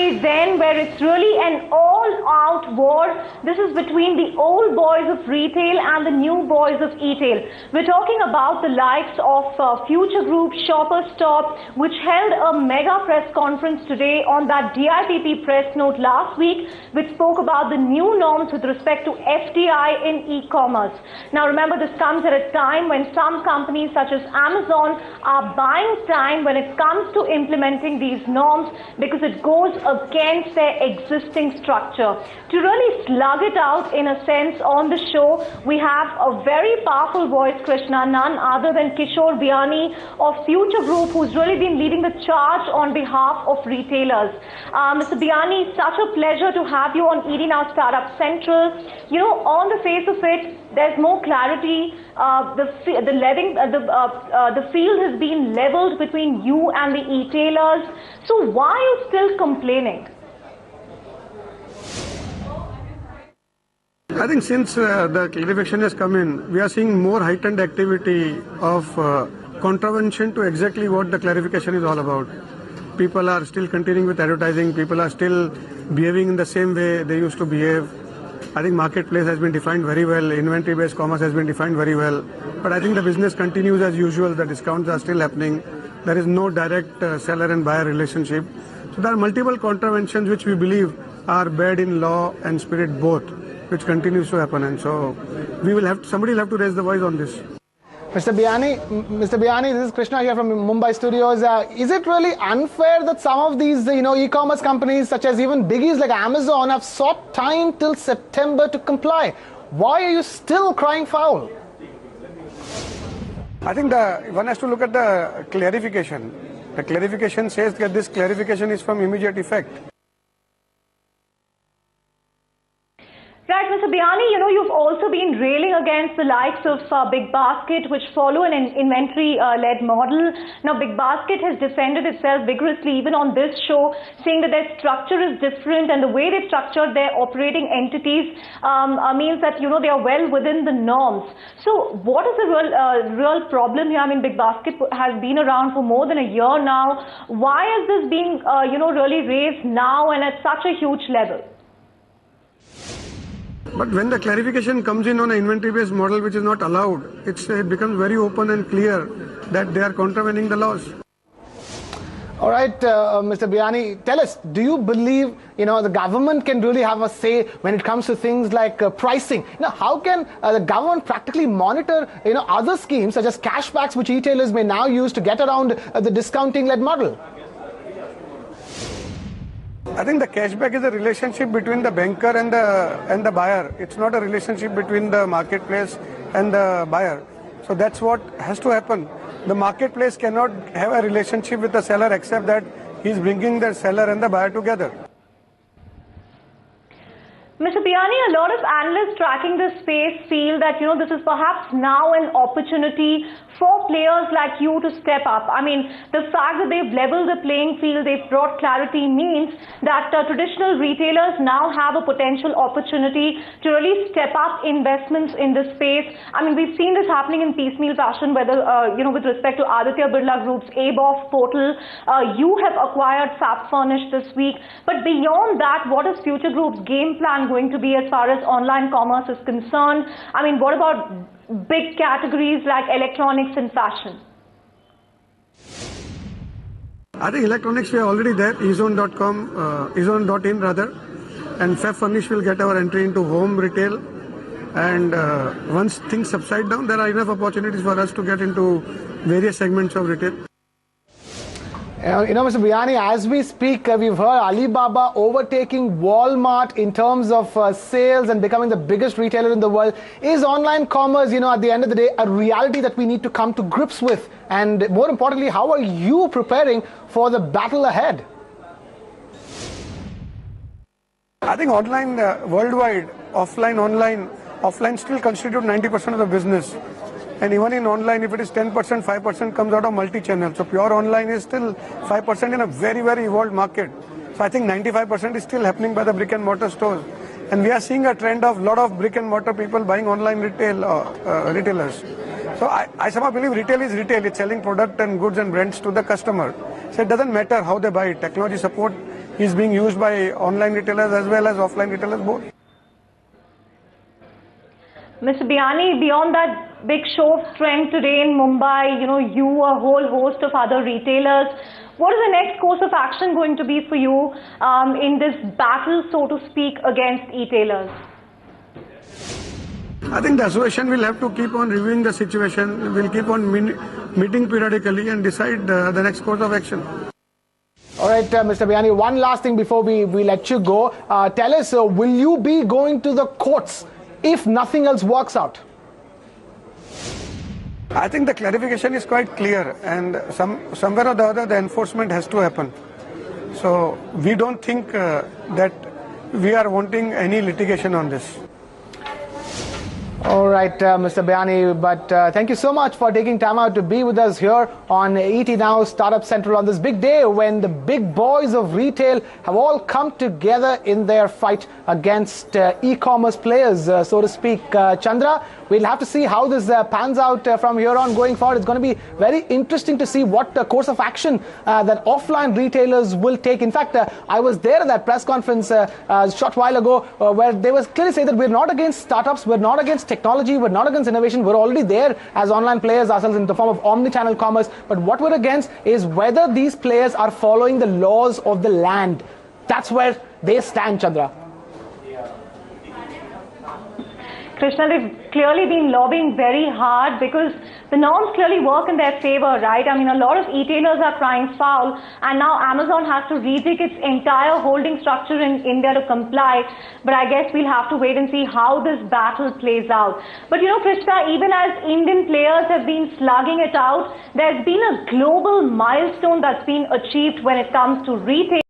day then where it's really an all-out war. This is between the old boys of retail and the new boys of e-tail. We're talking about the likes of Future Group, Shoppers Stop, which held a mega press conference today on that DIPP press note last week, which spoke about the new norms with respect to FDI in e-commerce. Now remember, this comes at a time when some companies such as Amazon are buying time when it comes to implementing these norms because it goes against their existing structure. To really slug it out in a sense on the show, we have a very powerful voice, Krishna, none other than Kishore Biyani of Future Group, who's really been leading the charge on behalf of retailers. Mr. Biyani, such a pleasure to have you on ED Now Startup Central. You know, on the face of it, there's more clarity. The field has been leveled between you and the e-tailers. So why are you still complaining? I think since the clarification has come in, we are seeing more heightened activity of contravention to exactly what the clarification is all about. People are still continuing with advertising. People are still behaving in the same way they used to behave. I think marketplace has been defined very well. Inventory-based commerce has been defined very well. But I think the business continues as usual. The discounts are still happening. There is no direct seller and buyer relationship. So there are multiple contraventions which we believe are bad in law and spirit both, which continues to happen. And so somebody will have to raise the voice on this. Mr. Biyani, this is Krishna here from Mumbai studios. Is it really unfair that some of these, e-commerce companies, such as even biggies like Amazon, have sought time till September to comply? Why are you still crying foul? I think one has to look at the clarification. The clarification says that this clarification is from immediate effect. Right, Mr. Biyani, you've also been railing against the likes of Big Basket, which follow an inventory-led model. Now, Big Basket has defended itself vigorously, even on this show, saying that their structure is different and the way they've structured their operating entities means that, they are well within the norms. So, what is the real problem here? I mean, Big Basket has been around for more than a year now. Why is this being, really raised now and at such a huge level? But when the clarification comes in on an inventory-based model which is not allowed, it becomes very open and clear that they are contravening the laws. All right, Mr. Biyani, tell us, do you believe, the government can really have a say when it comes to things like pricing? How can the government practically monitor, other schemes such as cashbacks which retailers may now use to get around the discounting-led model? I think the cashback is a relationship between the banker and the buyer. It's not a relationship between the marketplace and the buyer. So that's what has to happen. The marketplace cannot have a relationship with the seller except that he's bringing the seller and the buyer together. Mr. Biyani, a lot of analysts tracking this space feel that, this is perhaps now an opportunity for players like you to step up. I mean, the fact that they've leveled the playing field, they've brought clarity means that traditional retailers now have a potential opportunity to really step up investments in this space. I mean, we've seen this happening in piecemeal fashion, whether, with respect to Aditya Birla Group's ABOF portal. You have acquired Fab Furnish this week. But beyond that, what is Future Group's game plan going to be as far as online commerce is concerned? I mean, what about big categories like electronics and fashion? I think electronics, we are already there, ezone.com, ezone.in rather, and Fab Furnish will get our entry into home retail. And once things subside down, there are enough opportunities for us to get into various segments of retail. Mr. Biyani, as we speak, we've heard Alibaba overtaking Walmart in terms of sales and becoming the biggest retailer in the world. Is online commerce, at the end of the day, a reality that we need to come to grips with? And more importantly, how are you preparing for the battle ahead? I think online, worldwide, offline still constitute 90% of the business. And even in online, if it is 10%, 5% comes out of multi-channel. So pure online is still 5% in a very, very evolved market. So I think 95% is still happening by the brick and mortar stores. And we are seeing a trend of a lot of brick and mortar people buying online retailers. So I somehow believe retail is retail. It's selling product and goods and brands to the customer. So it doesn't matter how they buy it. Technology support is being used by online retailers as well as offline retailers both. Mr. Biyani, beyond that big show of strength today in Mumbai, you, a whole host of other retailers, what is the next course of action going to be for you in this battle, so to speak, against e-tailers? I think the association will have to keep on reviewing the situation. We'll keep on meeting periodically and decide the next course of action. All right, Mr. Biyani, one last thing before we let you go. Tell us, will you be going to the courts if nothing else works out? I think the clarification is quite clear, and somewhere or the other the enforcement has to happen. So we don't think that we are wanting any litigation on this. All right, Mr. Biyani, but thank you so much for taking time out to be with us here on ET Now Startup Central on this big day when the big boys of retail have all come together in their fight against e-commerce players, so to speak. Chandra, we'll have to see how this pans out from here on going forward. It's going to be very interesting to see what course of action that offline retailers will take. In fact, I was there at that press conference a short while ago where they were clearly saying that we're not against startups, we're not against technology, we're not against innovation, we're already there as online players ourselves in the form of omni-channel commerce. But what we're against is whether these players are following the laws of the land. That's where they stand, Chandra. Krishna, they've clearly been lobbying very hard because the norms clearly work in their favor, right? I mean, a lot of e-tailers are crying foul, and now Amazon has to rejig its entire holding structure in India to comply. But I guess we'll have to wait and see how this battle plays out. But Krishna, even as Indian players have been slugging it out, there's been a global milestone that's been achieved when it comes to retail.